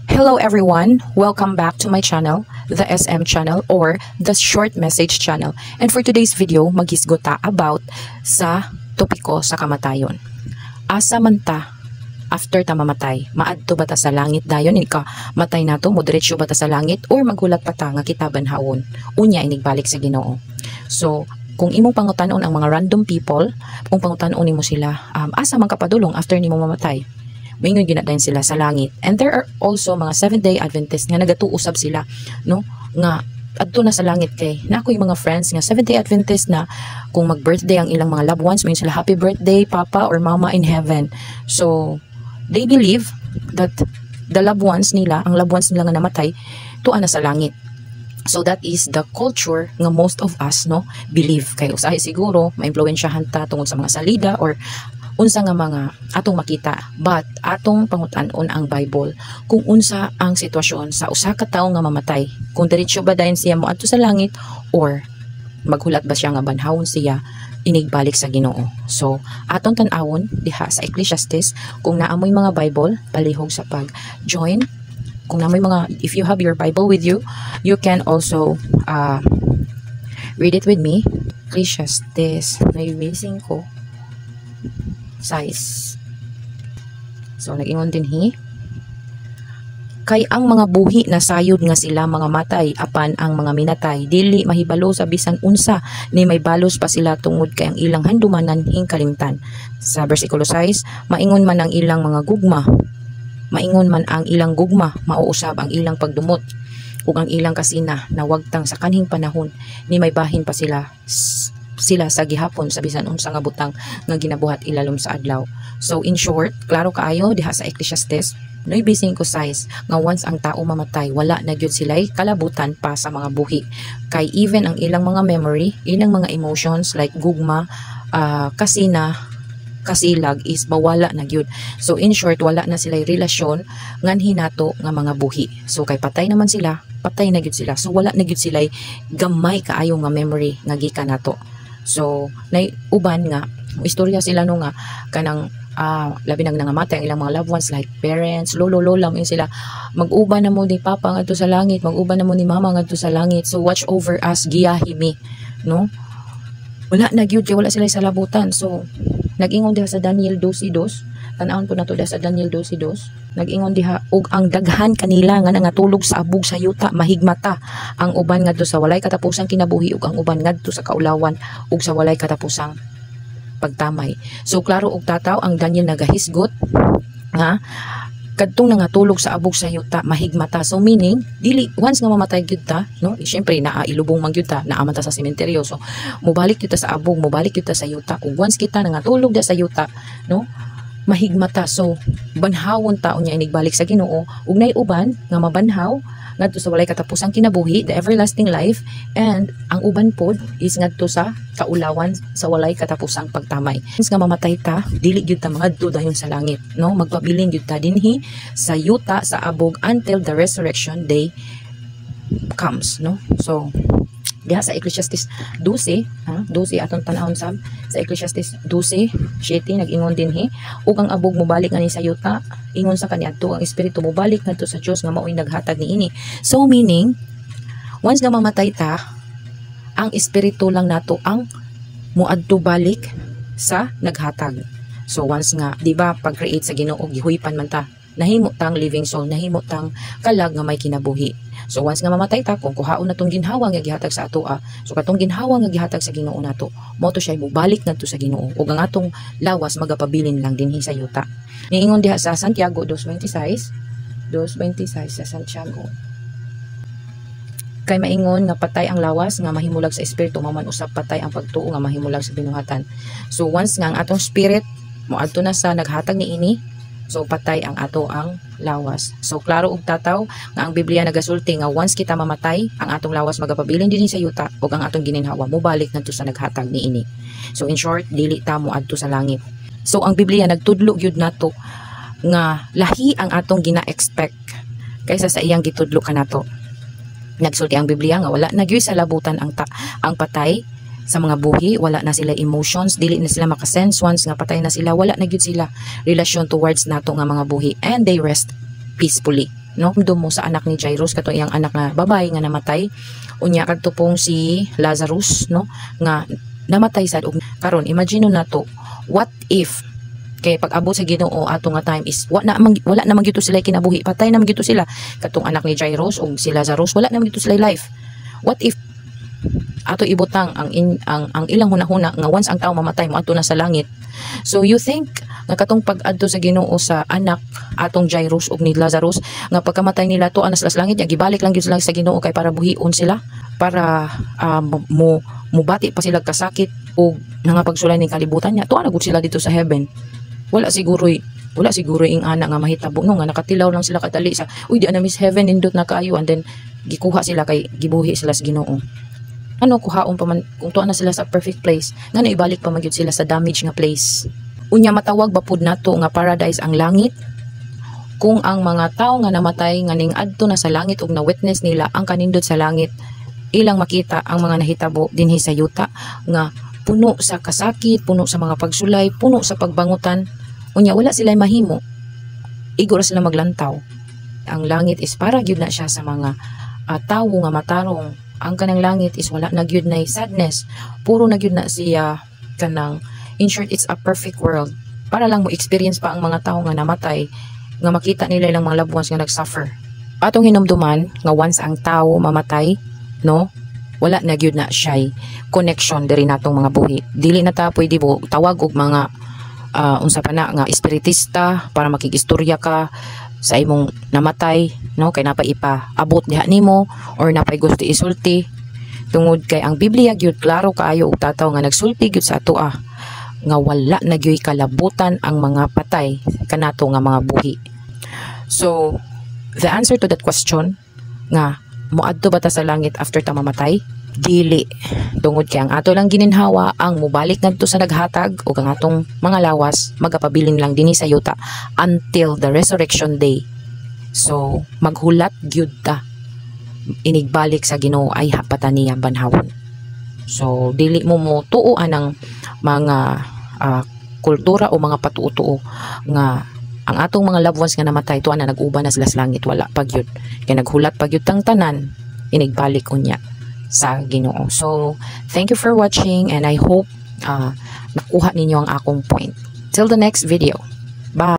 Hello everyone, welcome back to my channel, the SM channel or the short message channel. And for today's video, maghisgot ta about sa topiko sa kamatayon. Asa man ta after ta mamatay, maadto ba ta sa langit dayon ika matay nato mo diretso ba ta sa langit or magulat pa ta nga kita banhawon unya inigbalik sa Ginoo. So kung imong pangutanon ang mga random people, kung pangutanon nimo sila, asa man ka padulong after nimo mamatay? Mingon ginadayon sila sa langit. And there are also mga Seventh-day Adventists nga nagatuusab sila, no? Nga adto na sa langit kay nako yung mga friends nga Seventh-day Adventist na kung mag-birthday ang ilang mga loved ones, mingon sila happy birthday papa or mama in heaven. So they believe that the loved ones nila, ang loved ones nila nga namatay, tuwa na sa langit. So that is the culture nga most of us believe. Kay usahay siguro maimpluwensyahan ta tungod sa mga salida or unsa nga mga atong makita, but atong pangutan-on ang Bible kung unsa ang sitwasyon sa usa ka tawo nga mamatay, kung diretso ba dayon siya moadto sa langit or maghulat ba siya nga banhawon siya inigbalik sa Ginoo. So atong tan-awon diha sa Ecclesiastes, kung naamoy mga Bible palihog sa pag-join. Kung naamoy mga, if you have your Bible with you, you can also read it with me. Ecclesiastes, naibising ko size. So nag-ingon din kay ang mga buhi na sayod nga sila mga matay apan ang mga minatay dili mahibalo sa bisan unsa ni may balos pa sila tungod kay ang ilang handumanan hingkalimtan. Sa bersikulo 6, maingon man ang ilang mga gugma, maingon man ang ilang gugma, mauusab ang ilang pagdumot ug ang ilang kasina na wagtang sa kanhing panahon ni may bahin pa sila sa gihapon sa bisan unsa nga butang nga ginabuhat ilalom sa adlaw. So in short, klaro kaayo diha sa Ecclesiastes 9:5 nga once ang tao mamatay, wala na gyud sila'y kalabutan pa sa mga buhi. Kay even ang ilang mga memory, ilang mga emotions like gugma, kasina, kasilag is mawala na gyud. So in short, wala na sila'y relasyon nganhi nato nga mga buhi. So kay patay naman sila, patay na gyud sila. So wala na gyud sila'y gamay kaayo nga memory nga gikan nato. So, uban nga, istorya sila nga, kanang, labi nang nangamatay ang ilang mga loved ones like parents, lolo, lola, yun sila, mag-uban na mo ni papa ngadto sa langit, mag-uban na mo ni mama ngadto sa langit, so watch over us, giyahimi, no? Wala na gyud kay wala sila sa labutan. So, nag-ingon diha sa Daniel 12:2, tan-awon po nato diha sa Daniel 12:2, nag-ingon diha ug ang daghan kanila nga nangatulog sa abog sa yuta mahigmata, ang uban ngadto sa walay katapusang kinabuhi ug ang uban ngadto sa kaulawan ug sa walay katapusang pagtamay. So klaro og tataw ang Daniel nagahisgot nga kadtong nangatulog sa abog sa yuta mahigmata. So meaning dili once nga mamatay gyud ta, no, syempre naa ilubong man gyud ta, naa man ta sa sementeryo, so mobalik gyud ta sa abog, mobalik gyud ta sa yuta ug once kita nangatulog da sa yuta, no, mahigmata. So banhawon taon niya inigbalik sa Ginoo ug nay uban nga mabanhaw ngadto sa walay katapusang kinabuhi, the everlasting life, and ang uban pod is ngadto sa kaulawan sa walay katapusang pagtamay. Since nga mamatay ta, dili gyud ta mangadto dayon sa langit, no, magpabiling gyud ta dinhi sa yuta sa abog until the resurrection day comes, no. So diha sa Ecclesiastes 12, 12 atong tanawon sa Ecclesiastes 12:7 nag-ingon dinhi ug ang abog mobalik ani sa yuta, ingon sa kaniadto ang espiritu mobalik ngadto sa Dios nga mao'y naghatag niini. So meaning once nga mamatay ta, ang espiritu lang nato ang moadto balik sa naghatag. So once nga, di ba, pag-create sa Ginoo gihuypan man ta, nahimo tang living soul, nahimo tang kalag nga may kinabuhi. So once nga mamatay ta, kung kuhaon na tong ginhawa nga gihatag sa ato, so katong ginhawa nga gihatag sa Ginoo nato, mo to siya mobalik ngadto sa Ginoo ug ang atong lawas magapabilin lang dinhi sa yuta. Niingon diha sa Santiago 2:26 sa Santiago, kay maingon nga patay ang lawas nga mahimulag sa espiritu, maman usab patay ang pagtuo nga mahimulag sa binuhatan. So once nga ang atong spirit moadto na sa naghatag niini, so patay ang ato ang lawas. So klaro og tataw nga ang Biblia nagasulti nga once kita mamatay, ang atong lawas magapabilin dinhi sa yuta ug ang atong gininhawa mobalik ngadto sa naghatag niini. So in short, dili ta moadto sa langit. So ang Biblia nagtudlo gyud nato nga lahi ang atong gina-expect kaysa sa iyang gitudlo kanato. Nagsulti ang Biblia nga wala na gyud sa labutan ang patay sa mga buhi, wala na sila emotions, dili na sila makasense. Once nga patay na sila, wala na gyud sila relasyon towards nato nga mga buhi, and they rest peacefully, no mo sa anak ni Jairus kato iyang anak nga babae nga namatay, unya kadto pong si Lazarus, no, nga namatay sad. Og karon imagine nato, what if kay pag abot sa Ginoo ato nga time is wala na magyuto sila kinabuhi, patay na magyuto sila katong anak ni Jairus og si Lazarus, wala na magyuto sila life. What if ato ibutang ang ilang hunahuna nga once ang tao mamatay mo ato na sa langit? So you think nga katong pag-adto sa Ginoo sa anak atong Jairus ug ni Lazarus nga pagkamatay nila to anas sa langit, gibalik lang gyud sila sa Ginoo kay para buhion sila, para mubati pa sila kasakit ug nga pagsulay ning kalibutan niya, tuwa na gud sila dito sa heaven. Wala siguro ing ana nga mahitabo no nga nakatilaw lang sila kadali sa uy di ana miss heaven indot na kaayo, and then gikuha sila kay gibuhi sila sa Ginoo. Ano kuhaon pa man kung tuwa na sila sa perfect place nga naibalik pa magyud sila sa damage nga place. Unya matawag ba pud nato nga paradise ang langit kung ang mga tao nga namatay nga ning adto na sa langit ug na witness nila ang kanindot sa langit, ilang makita ang mga nahitabo dinhi sa yuta nga puno sa kasakit, puno sa mga pagsulay, puno sa pagbangutan. Unya wala sila mahimo, igor sila maglantaw. Ang langit is para gyud na siya sa mga tawo nga matarong. Ang kanang langit is wala na gyud na sadness, puro na gyud na siya kanang, in short, it's a perfect world para lang mo experience pa ang mga tao nga namatay, nga makita nila ilang mga loved ones nga nagsuffer. Atong hinumduman nga once ang tao mamatay, no, wala na gyud na siya connection diri natong mga buhi. Dili na ta pwede mo tawag og mga unsa pa na nga espiritista para makigistorya ka sa imong namatay, no, kay napay ipaabot diha nimo or napay gusto isulti. Tungod kay ang Biblia gyud klaro kaayo og tataw nga nagsulti gyud sa atoa nga wala na gyud kalabutan ang mga patay kanato nga mga buhi. So the answer to that question nga moadto ba ta sa langit after ta mamatay? Dili. Tungod kay ang ato lang gininhawa ang mubalik ngadto sa naghatag o ang atong mga lawas magapabilin lang dinhi sa yuta until the resurrection day. So maghulat gyud ta inigbalik sa Ginoo ay hapatan niya banhawon. So dili mo tuuan ang mga kultura o mga patuo nga ang atong mga loved ones nga namatay tuwa na nag-uban na sila sa langit, wala pagyud. Kay naghulat pagyud tang tanan inigbalik unya sa Ginoo. So thank you for watching and I hope nakuha ninyo ang akong point. Till the next video. Bye.